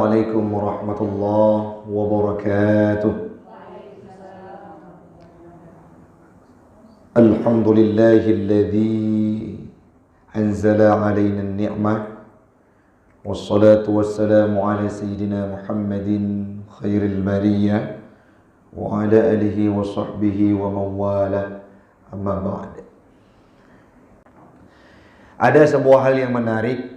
Assalamualaikum warahmatullahi wabarakatuh. Alhamdulillahilladzi anzala alaina an-ni'mah wassalatu wassalamu ala sayyidina Muhammadin khairil bariyah wa ala alihi wa sahbihi wa mawala, amma ba'd. Ada sebuah hal yang menarik,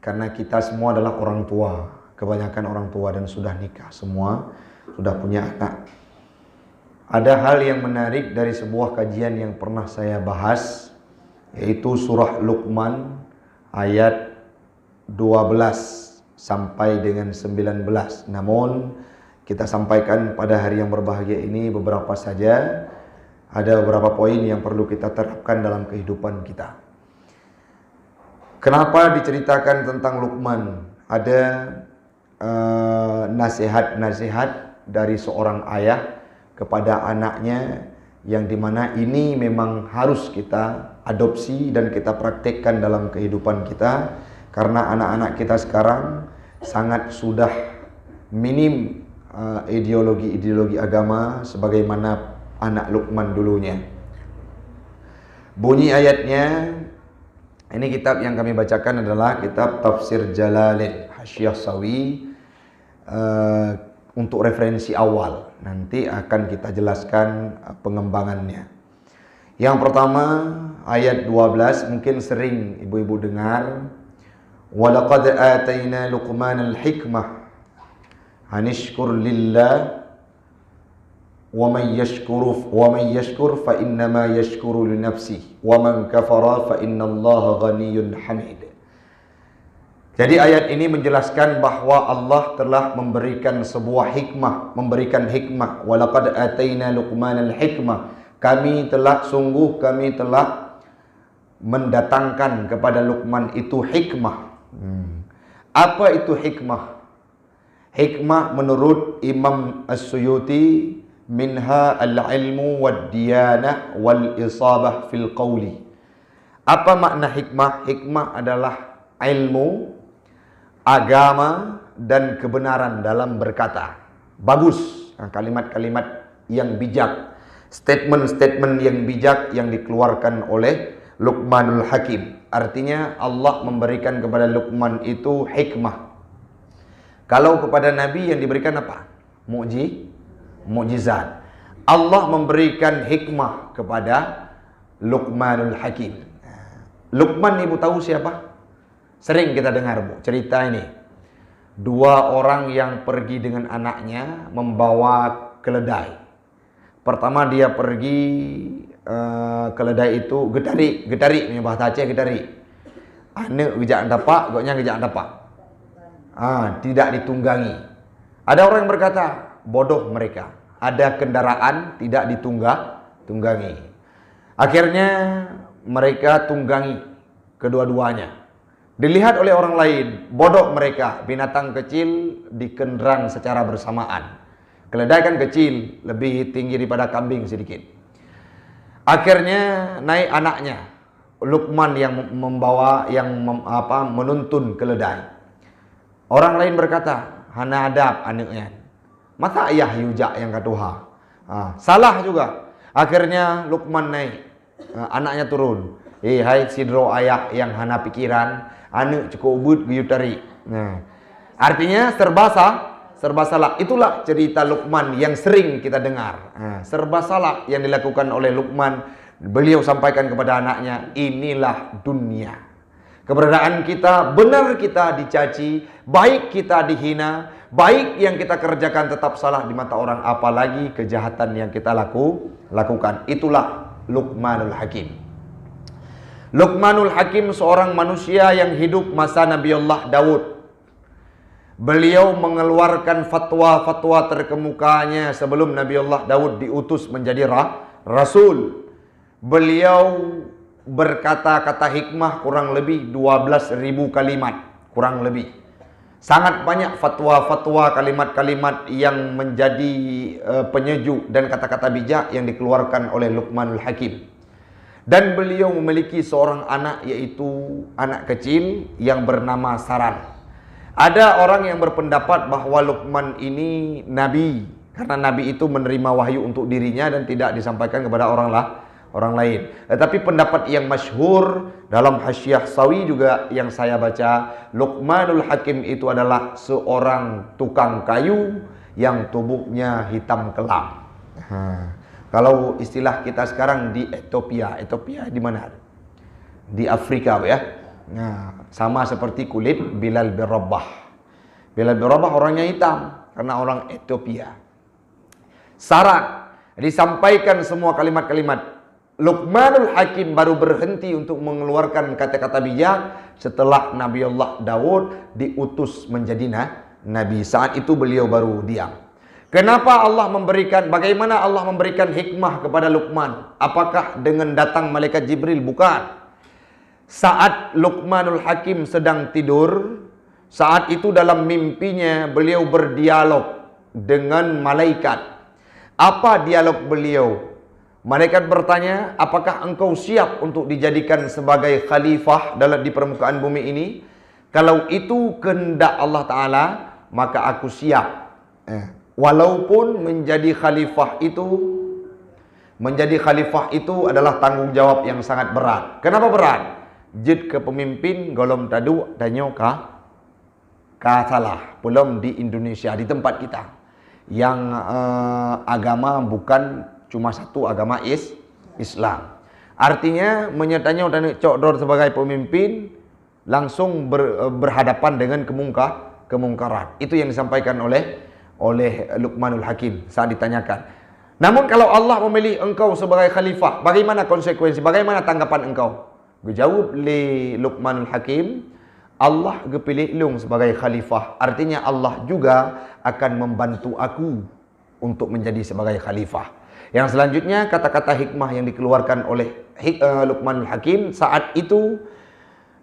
karena kita semua adalah orang tua, kebanyakan orang tua dan sudah nikah, semua sudah punya anak. Ada hal yang menarik dari sebuah kajian yang pernah saya bahas, yaitu surah Luqman ayat 12 sampai dengan 19. Namun kita sampaikan pada hari yang berbahagia ini beberapa saja. Ada beberapa poin yang perlu kita terapkan dalam kehidupan kita. Kenapa diceritakan tentang Luqman? Ada nasihat-nasihat dari seorang ayah kepada anaknya, yang dimana ini memang harus kita adopsi dan kita praktekkan dalam kehidupan kita, karena anak-anak kita sekarang sangat sudah minim ideologi-ideologi agama sebagaimana anak Luqman dulunya. Bunyi ayatnya, ini kitab yang kami bacakan adalah kitab Tafsir Jalalain Hasyiah Sawi, untuk referensi awal. Nanti akan kita jelaskan pengembangannya. Yang pertama ayat 12, mungkin sering ibu-ibu dengar, walaqad atayna Luqmanal hikmah anishkur lillah wa man yashkur fa innama yashkuru li nafsihi wa man kafara fa innallaha ghaniyyun hamid. Jadi ayat ini menjelaskan bahwa Allah telah memberikan sebuah hikmah, memberikan hikmah. Walaqad atayna Luqmanal hikmah. Kami telah mendatangkan kepada Luqman itu hikmah. Apa itu hikmah? Hikmah menurut Imam As-Suyuti, minha al-ilmu wad-diyanah wal-isabah fil qawli. Apa makna hikmah? Hikmah adalah ilmu, agama, dan kebenaran dalam berkata. Bagus, kalimat-kalimat yang bijak, statement-statement yang bijak yang dikeluarkan oleh Luqmanul Hakim. Artinya Allah memberikan kepada Luqman itu hikmah. Kalau kepada Nabi yang diberikan apa? Mukjizat. Allah memberikan hikmah kepada Luqmanul Hakim. Luqman, ibu tahu siapa? Sering kita dengar, Bu, cerita ini. Dua orang yang pergi dengan anaknya membawa keledai. Pertama dia pergi, keledai itu getari punya bahasa Aceh, getari. Anak gejak dapat, goknya gejak dapat. Tidak ditunggangi. Ada orang yang berkata, bodoh mereka. Ada kendaraan tidak ditunggangi. Akhirnya mereka tunggangi kedua-duanya. Dilihat oleh orang lain, bodoh mereka, binatang kecil dikendaraan secara bersamaan. Keledai kan kecil, lebih tinggi daripada kambing sedikit. Akhirnya naik anaknya, Luqman yang menuntun keledai. Orang lain berkata, hana adab anaknya. Masa ayah yujak yang katuha? Salah juga. Akhirnya Luqman naik, anaknya turun. Hai sidro ayah yang hana pikiran, anak cukup ubud guyutari. Artinya serba salah. Itulah cerita Luqman yang sering kita dengar. Serba salah yang dilakukan oleh Luqman. Beliau sampaikan kepada anaknya, inilah dunia. Keberadaan kita, benar kita dicaci, baik kita dihina, baik yang kita kerjakan tetap salah di mata orang, apalagi kejahatan yang kita lakukan. Itulah Luqmanul Hakim. Luqmanul Hakim seorang manusia yang hidup masa Nabi Allah Daud. Beliau mengeluarkan fatwa-fatwa terkemukanya sebelum Nabi Allah Daud diutus menjadi Rasul. Beliau berkata-kata hikmah kurang lebih 12.000 kalimat. Kurang lebih. Sangat banyak fatwa-fatwa, kalimat-kalimat yang menjadi penyejuk dan kata-kata bijak yang dikeluarkan oleh Luqmanul Hakim. Dan beliau memiliki seorang anak, yaitu anak kecil yang bernama Saran. Ada orang yang berpendapat bahwa Luqman ini nabi, karena nabi itu menerima wahyu untuk dirinya dan tidak disampaikan kepada orang lain. Tetapi pendapat yang masyhur dalam Hasyiah Sawi juga yang saya baca, Luqmanul Hakim itu adalah seorang tukang kayu yang tubuhnya hitam kelam. Kalau istilah kita sekarang di Ethiopia di mana? Di Afrika ya. Nah, sama seperti kulit Bilal bin Rabah. Bilal bin Rabah orangnya hitam karena orang Ethiopia. Syarat disampaikan semua kalimat-kalimat. Luqmanul Hakim baru berhenti untuk mengeluarkan kata-kata bijak setelah Nabi Allah Daud diutus menjadi nabi. Saat itu beliau baru diam. Kenapa bagaimana Allah memberikan hikmah kepada Luqman? Apakah dengan datang malaikat Jibril? Bukan. Saat Luqmanul Hakim sedang tidur, saat itu dalam mimpinya beliau berdialog dengan malaikat. Apa dialog beliau? Malaikat bertanya, apakah engkau siap untuk dijadikan sebagai khalifah di permukaan bumi ini? Kalau itu kehendak Allah Ta'ala, maka aku siap. Walaupun menjadi khalifah itu adalah tanggung jawab yang sangat berat. Kenapa berat? Jid ke pemimpin golom tadu danyo ka salah. Belum di Indonesia, di tempat kita yang agama bukan cuma satu, agama Islam. Artinya menyertanya dan cokdor sebagai pemimpin langsung berhadapan dengan kemungkaran. Itu yang disampaikan oleh Luqmanul Hakim saat ditanyakan. Namun kalau Allah memilih engkau sebagai khalifah, bagaimana konsekuensi? Bagaimana tanggapan engkau? Jawab li Luqmanul Hakim, Allah pilih lung sebagai khalifah. Artinya Allah juga akan membantu aku untuk menjadi sebagai khalifah. Yang selanjutnya kata-kata hikmah yang dikeluarkan oleh Luqmanul Hakim saat itu,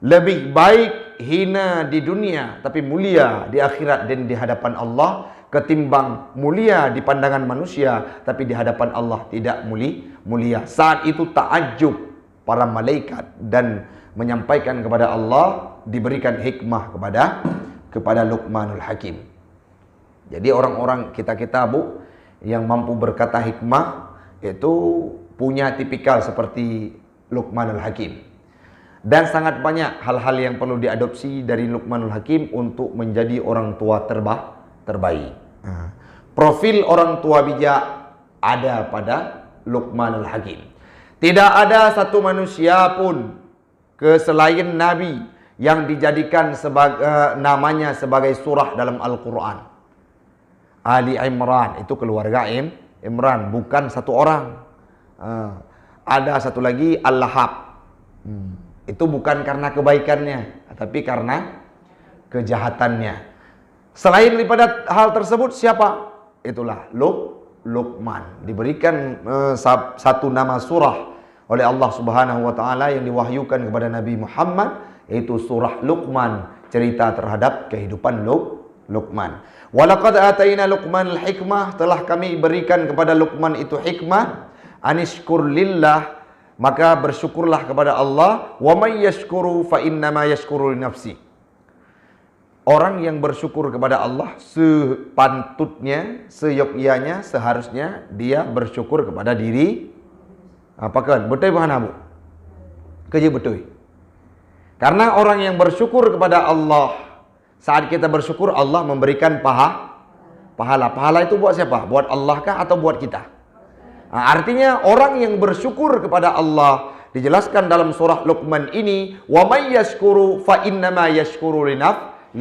lebih baik hina di dunia tapi mulia di akhirat dan di hadapan Allah ketimbang mulia di pandangan manusia tapi di hadapan Allah tidak mulia. Saat itu ta'ajub para malaikat dan menyampaikan kepada Allah, diberikan hikmah kepada Luqmanul Hakim. Jadi orang-orang kita Bu yang mampu berkata hikmah itu punya tipikal seperti Luqmanul Hakim. Dan sangat banyak hal-hal yang perlu diadopsi dari Luqmanul Hakim untuk menjadi orang tua terbaik. Profil orang tua bijak ada pada Luqmanul Hakim. Tidak ada satu manusia pun selain Nabi yang dijadikan namanya sebagai surah dalam Al-Quran. Ali Imran itu keluarga Imran, bukan satu orang. Ada satu lagi Al-Lahab. Itu bukan karena kebaikannya, tapi karena kejahatannya. Selain daripada hal tersebut, siapa? Itulah Luqman. Diberikan satu nama surah oleh Allah Subhanahu wa taala yang diwahyukan kepada Nabi Muhammad, yaitu surah Luqman, cerita terhadap kehidupan Luqman. Walaqad ataina Luqmanal hikmah, telah kami berikan kepada Luqman itu hikmah, anishkur lillah, maka bersyukurlah kepada Allah, wa may yashkuru fa innama yashkuru li nafsi. Orang yang bersyukur kepada Allah sepantutnya, seyogyanya, seharusnya dia bersyukur kepada diri. Apakah betul bahan Abu? Kerja betul. Karena orang yang bersyukur kepada Allah, saat kita bersyukur Allah memberikan pahala. Pahala itu buat siapa? Buat Allah kah atau buat kita? Artinya orang yang bersyukur kepada Allah dijelaskan dalam surah Luqman ini, wa may yashkuru fa innama yashkuru li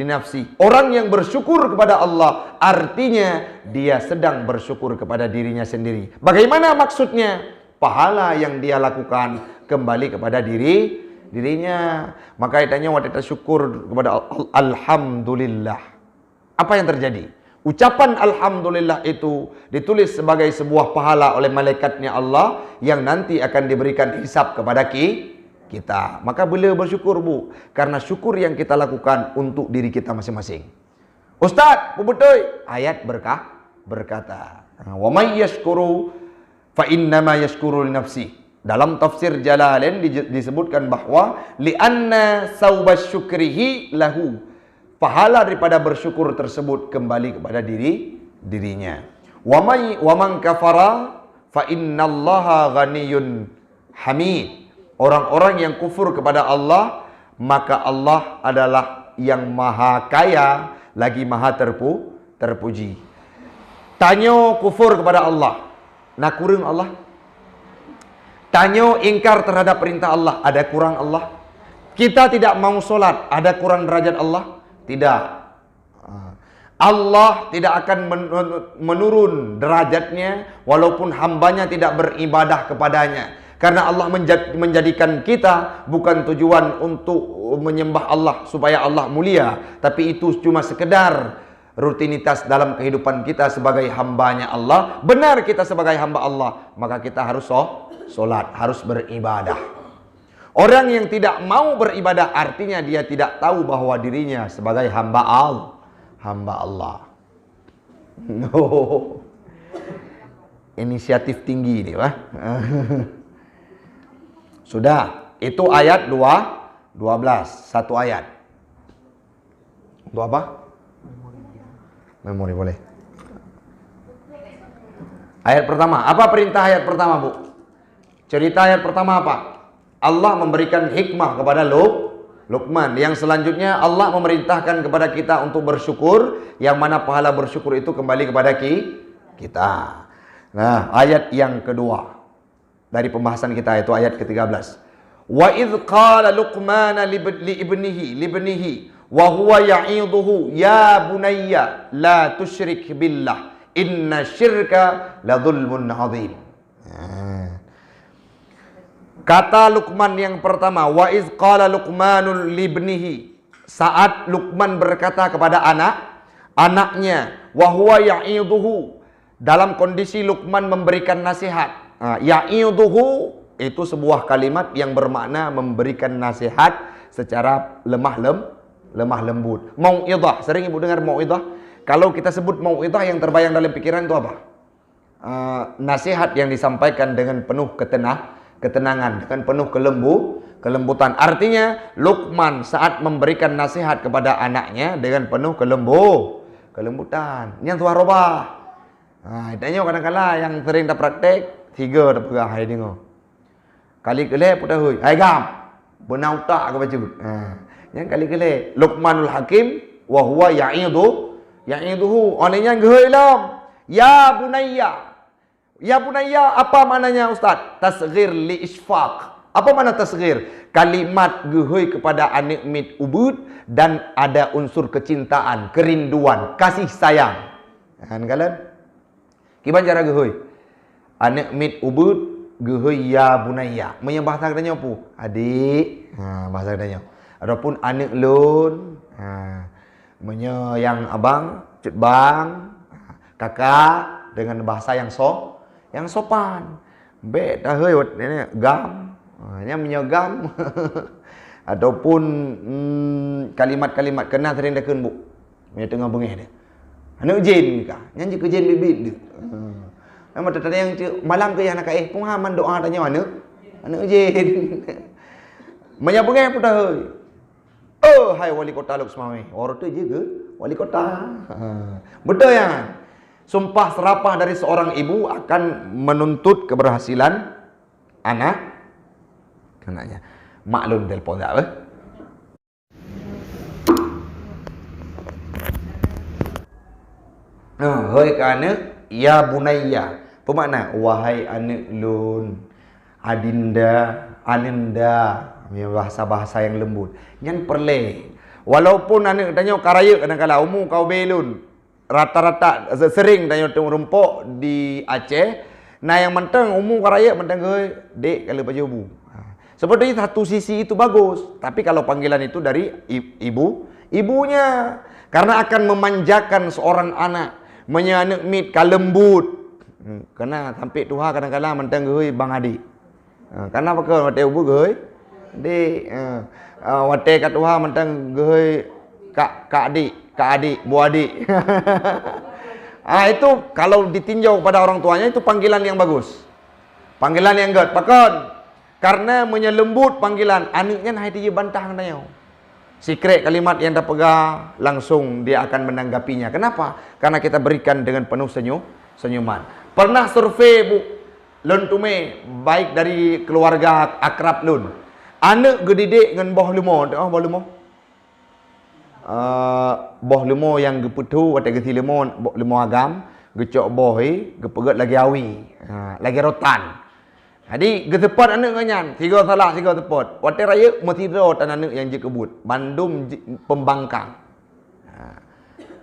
nafsi. Orang yang bersyukur kepada Allah artinya dia sedang bersyukur kepada dirinya sendiri. Bagaimana maksudnya? Pahala yang dia lakukan kembali kepada dirinya. Maka ditanya waktu kita syukur kepada Alhamdulillah. Apa yang terjadi? Ucapan Alhamdulillah itu ditulis sebagai sebuah pahala oleh malaikatnya Allah yang nanti akan diberikan hisab kepada kita. Maka beliau bersyukur Bu, karena syukur yang kita lakukan untuk diri kita masing-masing. Ustaz, betul ayat berkata, wa may yashkuru fa innama yashkuru li nafsi. Dalam tafsir Jalalain disebutkan bahwa li'anna saubas syukrihi lahu pahala daripada bersyukur tersebut kembali kepada dirinya. Wa man kafara fa innallaha ghaniyyun hamid. Orang-orang yang kufur kepada Allah, maka Allah adalah yang maha kaya lagi maha terpuji. Tanyo kufur kepada Allah, nak kurang Allah. Tanyo ingkar terhadap perintah Allah, ada kurang Allah. Kita tidak mau solat, ada kurang derajat Allah? Tidak. Allah tidak akan menurun derajatnya walaupun hambanya tidak beribadah kepadanya. Karena Allah menjadikan kita bukan tujuan untuk menyembah Allah supaya Allah mulia, tapi itu cuma sekedar rutinitas dalam kehidupan kita sebagai hambanya Allah. Benar kita sebagai hamba Allah, maka kita harus solat, harus beribadah. Orang yang tidak mau beribadah artinya dia tidak tahu bahwa dirinya sebagai hamba Allah. No. Inisiatif tinggi ini, Pak. Sudah, itu ayat 12, satu ayat. Untuk apa? Memori boleh. Ayat pertama, apa perintah ayat pertama, Bu? Cerita ayat pertama apa? Allah memberikan hikmah kepada Luqman. Yang selanjutnya Allah memerintahkan kepada kita untuk bersyukur, yang mana pahala bersyukur itu kembali kepada kita. Nah, ayat yang kedua dari pembahasan kita itu ayat ke-13. Wa idz qala Luqman li ibnihi wa huwa ya'idhuhu ya bunayya la tusyrik billah inna syirka la dzulmun 'adzim. Kata Luqman yang pertama, wa iz qala Luqmanul libnihi, saat Luqman berkata kepada anaknya, wa huwa ya'idhuhu, dalam kondisi Luqman memberikan nasihat. Ya'idhuhu itu sebuah kalimat yang bermakna memberikan nasihat secara lemah lembut. Mau'idhah, sering Ibu dengar mau'idhah? Kalau kita sebut mau'idhah, yang terbayang dalam pikiran itu apa? Nasihat yang disampaikan dengan penuh ketenangan, dengan penuh kelembutan. Artinya Luqman saat memberikan nasihat kepada anaknya dengan penuh kelembutan. Yang tua robah. Itanya kadang-kadang yang sering dah praktek, 3 dah pegang hai dengar. Kali kele putar hui. Hai gam. Benau tak ke baca. Yang kali kele Luqmanul Hakim wa huwa ya'idhuhu. Onenya ngeuilam. Ya bunayya. Ya bunayya, apa maknanya Ustaz? Tasghir li isfaq. Apa makna tasghir? Kalimat gehui kepada anak mit ubud dan ada unsur kecintaan, kerinduan, kasih sayang. Kan kalian? Kiban cara gehui? Anak mit ubud gehui ya bunayya. Punya bahasa katanya apa? Adik. Bahasa katanya. Adapun anak lun, punya yang abang, cut bang, kakak dengan bahasa yang sopan. Beda heuh ini gam. Nya menyegam. Ataupun kalimat-kalimat kena sering dekeun Bu. Nya tengah bengih dia. Anak jin kah? Nyanyi ke jin bibit dia. Nama tadi yang malam ke anak penghaman doa tanya anak jin. Nya bengih pun dah heuh. Oh, hai wali kota Luxmawi. Orang tu je ke wali kota. Betul ya? Sumpah serapah dari seorang ibu akan menuntut keberhasilan anaknya. Maklum telpon tak apa? Hoi ke anak, ya bunayya. Apa makna? Wahai anak lun, adinda, aninda. Bahasa-bahasa yang lembut. Yang perle. Walaupun anak tanya karaya kadang-kadang umur kau belun. Rata-rata sering tanya rumpuk di Aceh. Nah yang mentang umum karaya mentang ke dek kalau baju bu. Sebenarnya satu sisi itu bagus, tapi kalau panggilan itu dari ibunya, karena akan memanjakan seorang anak, menyanak mit kalembut. Karena sampai Tuhan kadang-kadang mentang ke bang adik. Karena apa ke mate ibu ke dek wate kat Tuhan mentang ke kak adik, bu adik. Itu kalau ditinjau pada orang tuanya itu panggilan yang bagus. Panggilan yang good. Pakon. Karena menyelembut panggilan. Anaknya hai dia bantah katanya. Secret kalimat yang dah pegang, langsung dia akan menanggapinya. Kenapa? Karena kita berikan dengan penuh senyuman. Pernah survei bu, lun tume, baik dari keluarga akrab lun. Anak gedidik dengan boh limo, boh limo. Boh limo yang geputu, watak geti limo, boh limo agam, gecok bohi, gepegat lagi awi, lagi rotan. Jadi getepat anak nganyan, tiga salah, tiga tepat. Watak raya metido tan anak yang je kebut, bandum pembangkang.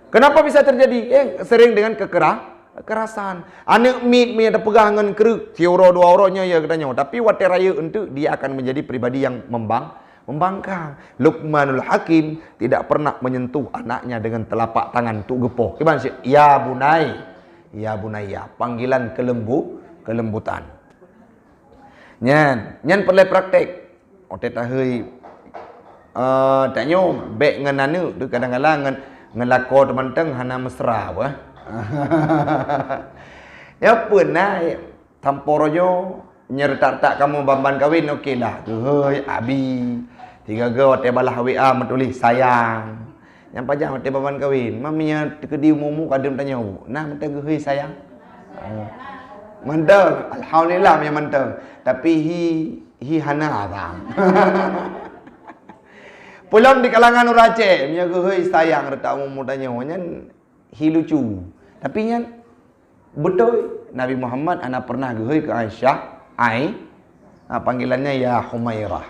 Kenapa bisa terjadi? Sering dengan kekerasan. Anak mit ada pegang dengan keruk, tioro dua orangnya ya katanya. Tapi watak raya untuk dia akan menjadi pribadi yang membangkang. Luqmanul Hakim tidak pernah menyentuh anaknya dengan telapak tangan tu gepoh. Gimana sih? Ya bunai, ya bunaya. Panggilan kelembutan. Nyan perlu praktek. Ote tahui taknyo bek ngan anu tu kadang-kadang ngan lako teman teng hana mesra apa. Ya pernah tamporojo nyertak kamu bamban kawin okeylah. Tu heuy abi. Tiga go ote balah WA menulis sayang. Yang pajak ote bamban kawin. Maminya kedi umumu kadem tanya. Nah mentang heuy sayang. Mentang, alhamdulillah memang mentang. Tapi hi hana abang. Pulang di kalangan orang Aceh, punya hei sayang retak umum tanya, nyan hi lucu. Tapi nyan betul Nabi Muhammad anak pernah hei ke Aisyah, panggilannya ya Humairah.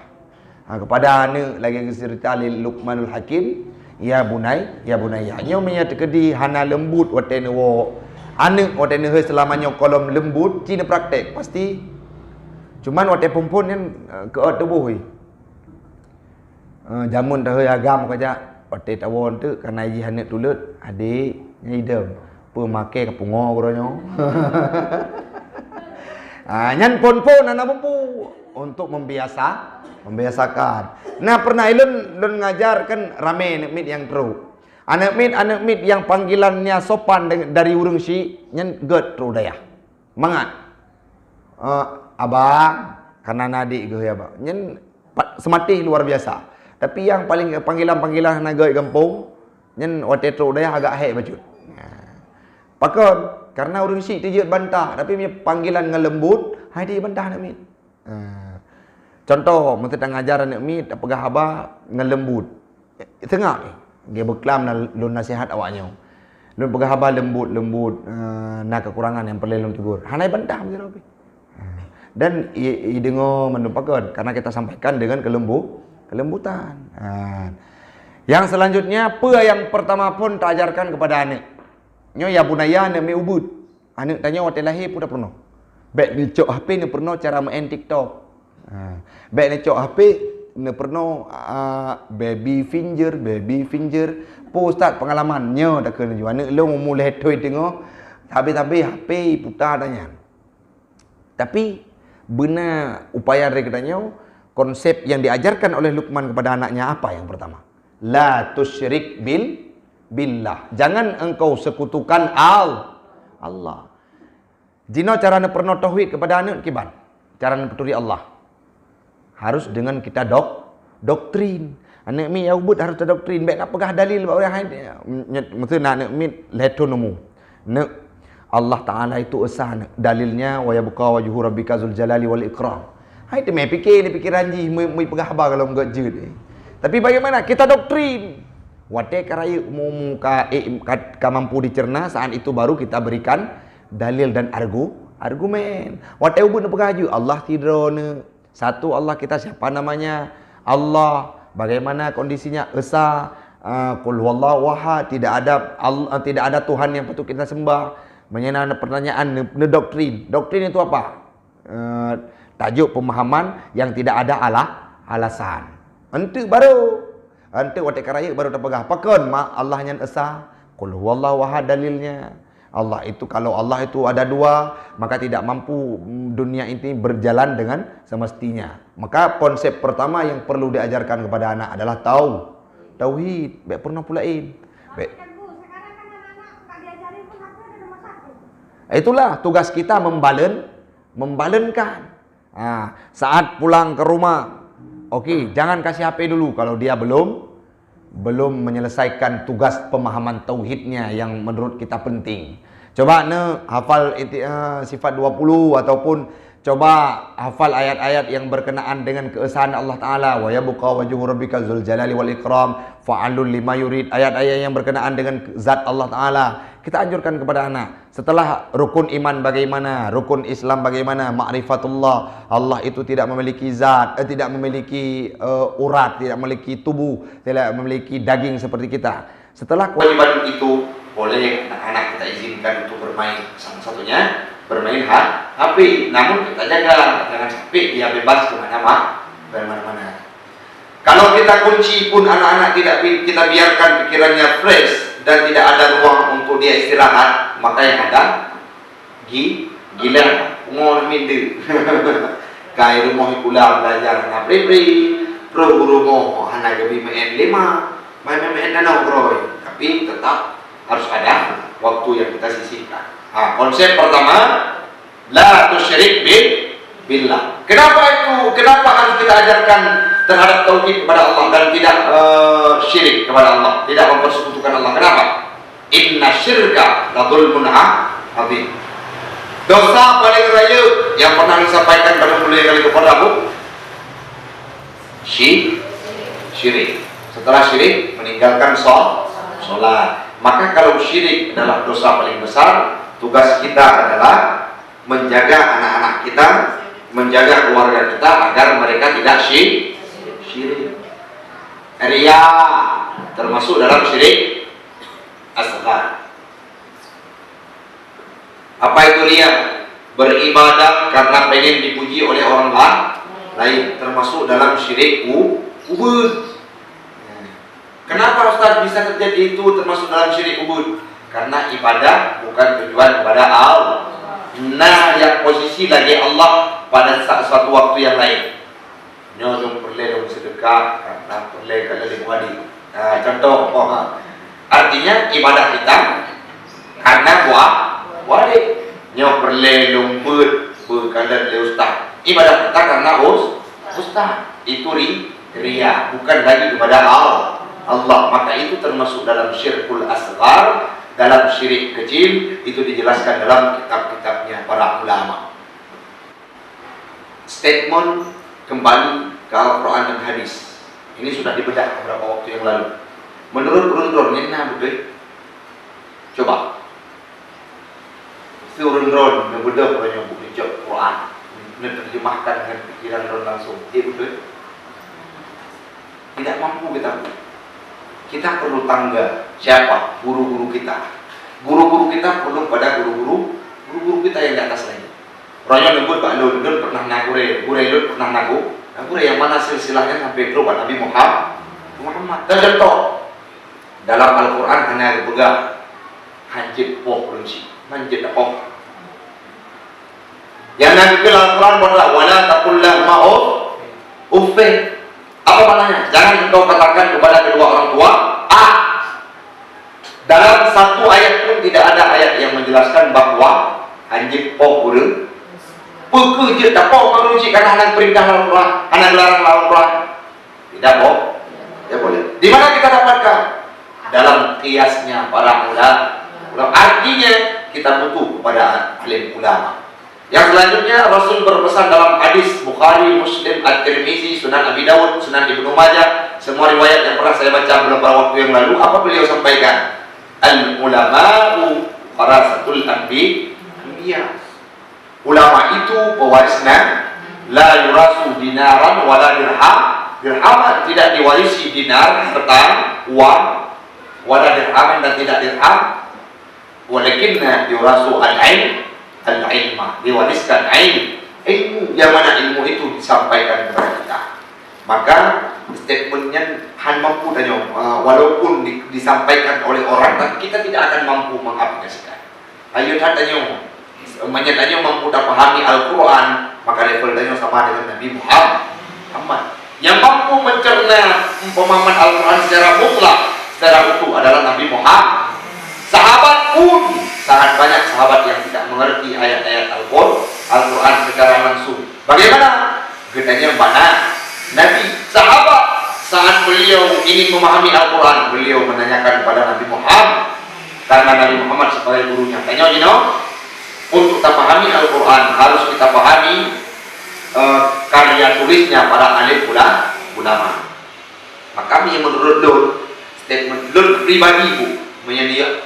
Kepada anak lagi cerita Luqmanul Hakim, ya bunai, ya bunaya. Nyo menyat kedi hana lembut waten wo. Anak waten hei selamanya kolom lembut, cina praktek pasti. Cuman waten perempuan yang ke tubuh. Jamun dah agam kaja ote tawon tu karena ji hanet tulut adik nyidem pemakai ke pungo goronyo. Nyan pon-pon anak mampu untuk membiasakan. Nah pernah lun ngajarkan rame anak mit yang teruk. Anak mit yang panggilannya sopan dari urung si nyan get tru daya. Mangat. Abang karena nadik ge abang. Nyan semati luar biasa. Tapi yang paling panggilan-panggilan naga kampung nyen wate tru daya agak hek bacut. Pakon karena urang si tijut bantah tapi punya panggilan ngelembut hai dia bantah nak mit. Contoh mesti tang ngajar nak mit apagah haba ngelembut. Tengah ni dia berkelam lun nasihat awaknya. Lun pegah haba lembut nak kekurangan yang perlu lun tegur. Hanai bantah mesti rapi. Dan i dengar menupakon karena kita sampaikan dengan kelembutan. Yang selanjutnya, apa yang pertama pun tak ajarkan kepada anak. Nyo ya bunaya nak mai ubud. Anak tanya waktu lahir pun dah pernah. Baik ni cok HP ni pernah cara main TikTok. Baik ni cok HP ni pernah baby finger. Po ustaz pengalamannya dah kena juga. Anak lu mulai toy tengok habis-habis HP putar tanya. Tapi benar upaya dari katanya konsep yang diajarkan oleh Luqman kepada anaknya apa yang pertama? La tusyrik billah. Jangan engkau sekutukan Allah. Jino cara nak pernah tauhid kepada anak kiban. Cara nak peturi Allah. Harus dengan kita doktrin. Anak mi yang ubud harus doktrin. Baik nak pegah dalil bahawa maksudnya anak mi letonomu. Nak Allah Taala itu esa dalilnya wa yabqa wajhu rabbika dzul jalali wal ikram. Hai tu mai fikir ni pikiran ji mai pegah habar kalau enggak jeut. Tapi bagaimana kita doktrin? Wate karaya umum ka mampu dicerna saat itu baru kita berikan dalil dan argumen. Wate ubun pegah ju Allah tidrone. Satu Allah kita siapa namanya? Allah. Bagaimana kondisinya? Esa. Qul huwallahu ahad. Tidak ada Tuhan yang patut kita sembah. Mengenai pertanyaan doktrin. Doktrin itu apa? Tajuk pemahaman yang tidak ada alasan. Ente baru waktu karaya baru terpegah. Pakon Allah yang esa. Qul huwallahu ahad dalilnya. Allah itu kalau Allah itu ada dua, maka tidak mampu dunia ini berjalan dengan semestinya. Maka konsep pertama yang perlu diajarkan kepada anak adalah tauhid. Baik pernah pulain. Baik. Itulah tugas kita membalenkan. Saat pulang ke rumah, okey, jangan kasih HP dulu kalau dia belum belum menyelesaikan tugas pemahaman tauhidnya yang menurut kita penting. Coba hafal sifat 20 ataupun coba hafal ayat-ayat yang berkenaan dengan keesahan Allah Ta'ala. Wa yabqa wajhu rabbika dzul jalali wal ikram fa'alul lima yurid. Ayat-ayat yang berkenaan dengan zat Allah Ta'ala. Kita anjurkan kepada anak. Setelah rukun iman bagaimana, rukun Islam bagaimana, ma'rifatullah. Allah itu tidak memiliki zat, tidak memiliki urat, tidak memiliki tubuh, tidak memiliki daging seperti kita. Setelah kewajiban itu, boleh anak-anak kita izinkan untuk bermain. Salah satunya bermain HP. Namun kita jaga, jangan sampai dia bebas kemana-mana. Kalau kita kunci pun anak-anak tidak kita biarkan pikirannya fresh dan tidak ada ruang untuk dia istirahat, maka yang ada gila mau minde kai rumah pula belajar na pro rumah anak gabi main 5 main danau bro, tapi tetap harus ada waktu yang kita sisihkan. Konsep pertama, la tusyrik billah. Kenapa harus kita ajarkan terhadap tauhid kepada Allah dan tidak syirik kepada Allah, tidak mempersekutukan Allah? Kenapa? Inna syirka la dzulmun adzim. Dosa paling raya yang pernah disampaikan pada mulia kali kepada Abu syirik. Setelah syirik meninggalkan sholat. Maka kalau syirik adalah dosa paling besar, tugas kita adalah menjaga anak-anak kita, menjaga keluarga kita agar mereka tidak syirik. Riya termasuk dalam syirik asghar. Apa itu riya? Beribadah karena pengen dipuji oleh orang lain, termasuk dalam syirik ubud. Kenapa Ustaz bisa terjadi itu termasuk dalam syirik ubud? Karena ibadah bukan tujuan kepada Allah. Nah, yang posisi lagi Allah pada suatu waktu yang lain. Nyodong perle dong sedekah karena perle kalau diwadi. Contoh, artinya ibadah kita karena wadi. Nyo perle dong berkadar le ustaz. Ibadah kita karena ustaz. Itu riya, bukan lagi kepada Allah. Maka itu termasuk dalam syirkul asghar, dalam syirik kecil. Itu dijelaskan dalam kitab-kitabnya para ulama. Statement kembali ke Al-Quran dan hadis. Ini sudah dibedah beberapa waktu yang lalu. Menurut Rundron, ini betul. Coba. Si Rundron bedah banyak buku Quran, menerjemahkan dengan pikiran Rundron langsung. Betul. Tidak mampu kita. Kita perlu tangga. Siapa? Guru-guru kita. Guru-guru kita perlu pada guru-guru kita yang di atas lagi. Orang nyebut Pak Lun pernah nagure, Lun pernah nagure yang mana silsilahnya sampai ke Nabi Muhammad. Dan contoh dalam Al-Quran hanya dipegang hanjit poh kunci, hanjit poh. Yang Nabi ke Al-Quran adalah wala taqullah ma'uf uffe. Apa maknanya? Jangan engkau katakan kepada kedua orang tua Dalam satu ayat pun tidak ada ayat yang menjelaskan bahwa hanjit poh guru pekerja tak poh mengunci karena anak perintah Al-Quran, anak larang Al-Quran. Tidak poh. Ya boleh. Di mana kita dapatkan? Dalam kiasnya para ulama. Artinya kita butuh kepada alim ulama. Yang selanjutnya Rasul berpesan dalam hadis Bukhari, Muslim, At-Tirmizi, Sunan Abi Dawud, Sunan Ibnu Majah, semua riwayat yang pernah saya baca beberapa waktu yang lalu. Apa beliau sampaikan? Al-ulama'u warasatul anbiya. Ulama itu pewarisnya la yurasu dinaran wala dirham. Dirham tidak diwarisi dinar serta uang, wala dirham dan tidak dirham. Walakinna yurasu al-ilmah, diwariskan ilmu, yang mana ilmu itu disampaikan kepada kita. Maka statementnya hanya mampu tanya, walaupun disampaikan oleh orang, tapi kita tidak akan mampu mengaplikasikan. Ayo tanya, menyatanya mampu tak pahami Al-Quran, maka level tanya sama dengan Nabi Muhammad. Yang mampu mencerna pemahaman Al-Quran secara mutlak, secara utuh adalah Nabi Muhammad. Sahabat pun sangat banyak sahabat yang tidak mengerti ayat-ayat Al-Quran secara langsung. Bagaimana? Gedanya mana? Nabi, sahabat saat beliau ingin memahami Al-Quran, beliau menanyakan kepada Nabi Muhammad, karena Nabi Muhammad sebagai gurunya. Tanya, untuk kita pahami Al-Quran harus kita pahami karya tulisnya para alim ulama. Maka kami yang menurut Lur, statement Lur pribadi bu,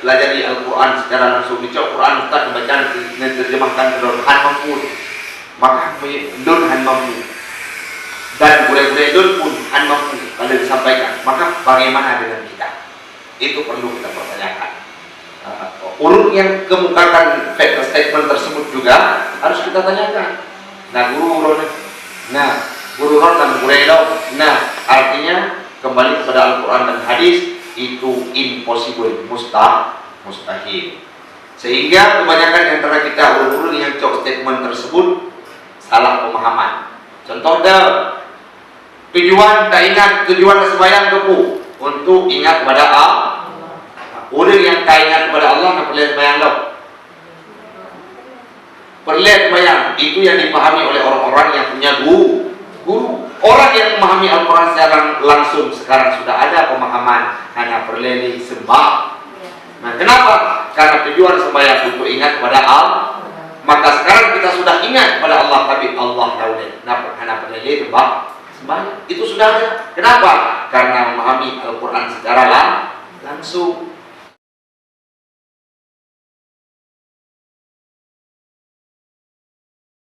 pelajari Al-Quran secara langsung. Al-Quran Ustaz membaca dan terjemahkan ke dalam Han mampu, maka Lur Han mampu, dan boleh-boleh Lur pun Han mampu kalau disampaikan. Maka bagaimana dengan kita? Itu perlu kita pertanyakan. Urut yang kemukakan statement tersebut juga harus kita tanyakan. Nah, guru Ron dan nah, artinya kembali kepada Al-Quran dan hadis itu impossible, mustahil. Sehingga kebanyakan di antara kita urut yang cok statement tersebut salah pemahaman. Contoh tujuan tak ingat, tujuan sembahyang kepu untuk ingat kepada Allah. Orang yang tak ingat kepada Allah nak perlihat sembahyang lo. Perlihat sembahyang itu yang dipahami oleh orang-orang yang punya guru. Orang yang memahami Al-Quran secara langsung sekarang sudah ada pemahaman hanya perleli sembah. Nah, kenapa? Karena tujuan sembahyang untuk ingat kepada Allah. Maka sekarang kita sudah ingat kepada Allah, tapi Allah tahu hanya perleli sembahyang. Itu sudah ada. Kenapa? Karena memahami Al-Quran secara langsung.